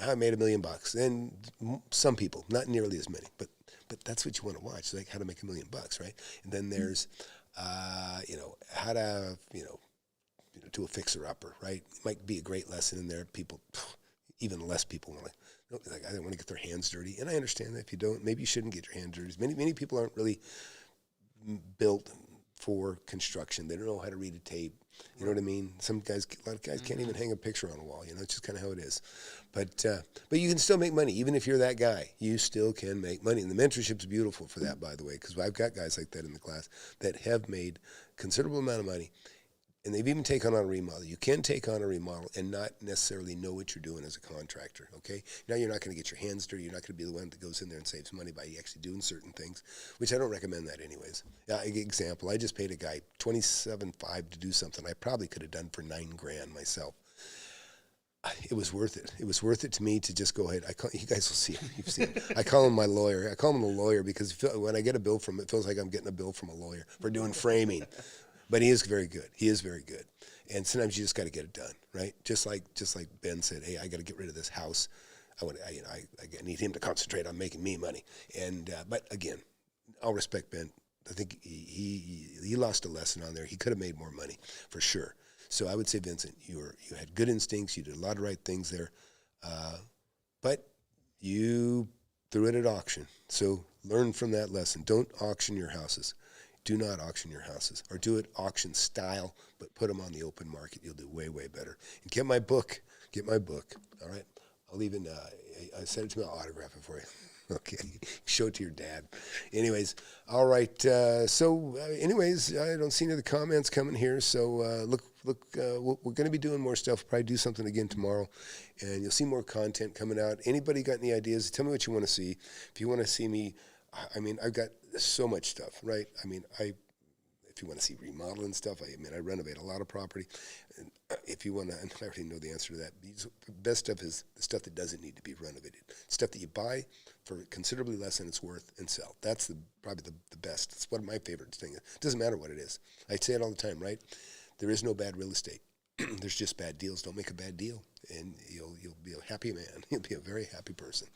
I made $1 million, then some people, not nearly as many, but that's what you want to watch, like how to make $1 million, right? And then there's, you know, how to, you know, do a fixer-upper, right? It might be a great lesson in there. People, even less people want to, like, I don't want to get their hands dirty. And I understand that if you don't, maybe you shouldn't get your hands dirty. Many people aren't really built for construction. They don't know how to read a tape. You know what I mean? A lot of guys can't even hang a picture on a wall. You know, it's just kind of how it is. But you can still make money. Even if you're that guy, you still can make money. And the mentorship's beautiful for that, by the way, because I've got guys like that in the class that have made considerable amount of money. And they've even taken on a remodel. You can take on a remodel and not necessarily know what you're doing as a contractor, okay? Now you're not going to get your hands dirty. You're not going to be the one that goes in there and saves money by actually doing certain things, which I don't recommend that anyways. Example, I just paid a guy $27,500 to do something I probably could have done for $9,000 myself. It was worth it. It was worth it to me to just go ahead. You guys will see him. You've seen him. I call him my lawyer. I call him a lawyer because when I get a bill from him, it feels like I'm getting a bill from a lawyer for doing framing. But he is very good. He is very good. And sometimes you just got to get it done, right? Just like Ben said, hey, I got to get rid of this house. I need him to concentrate on making me money. And but again, I'll respect Ben. I think he lost a lesson on there. He could have made more money for sure. So I would say, Vincent, you had good instincts. You did a lot of right things there, but you threw it at auction. So learn from that lesson. Don't auction your houses. Do not auction your houses, or do it auction style, but put them on the open market. You'll do way, way better. And get my book. All right. I'll even I send it to me. I'll autograph it for you. Okay. Show it to your dad. Anyways, all right. Anyways, I don't see any of the comments coming here. So look. We're going to be doing more stuff. We'll probably do something again tomorrow, and you'll see more content coming out. Anybody got any ideas? Tell me what you want to see. If you want to see me, I mean, I've got so much stuff, right? I mean, if you want to see remodeling stuff, I renovate a lot of property. And if you want to, and I already know the answer to that. The best stuff is the stuff that doesn't need to be renovated. Stuff that you buy for considerably less than it's worth and sell. That's probably the best. It's one of my favorite things. It doesn't matter what it is. I say it all the time, right? There is no bad real estate. There's just bad deals. Don't make a bad deal, and you'll be a happy man. You'll be a very happy person.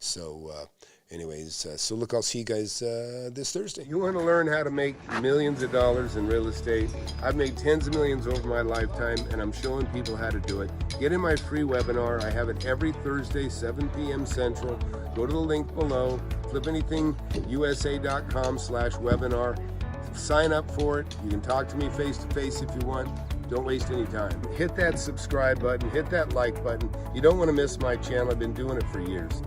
So, anyways, look, I'll see you guys this Thursday. You want to learn how to make millions of dollars in real estate? I've made tens of millions over my lifetime, and I'm showing people how to do it. Get in my free webinar. I have it every Thursday, 7 p.m. Central. Go to the link below. FlippAnythingUSA.com/webinar. Sign up for it. You can talk to me face to face if you want. Don't waste any time. Hit that subscribe button. Hit that like button. You don't want to miss my channel. I've been doing it for years.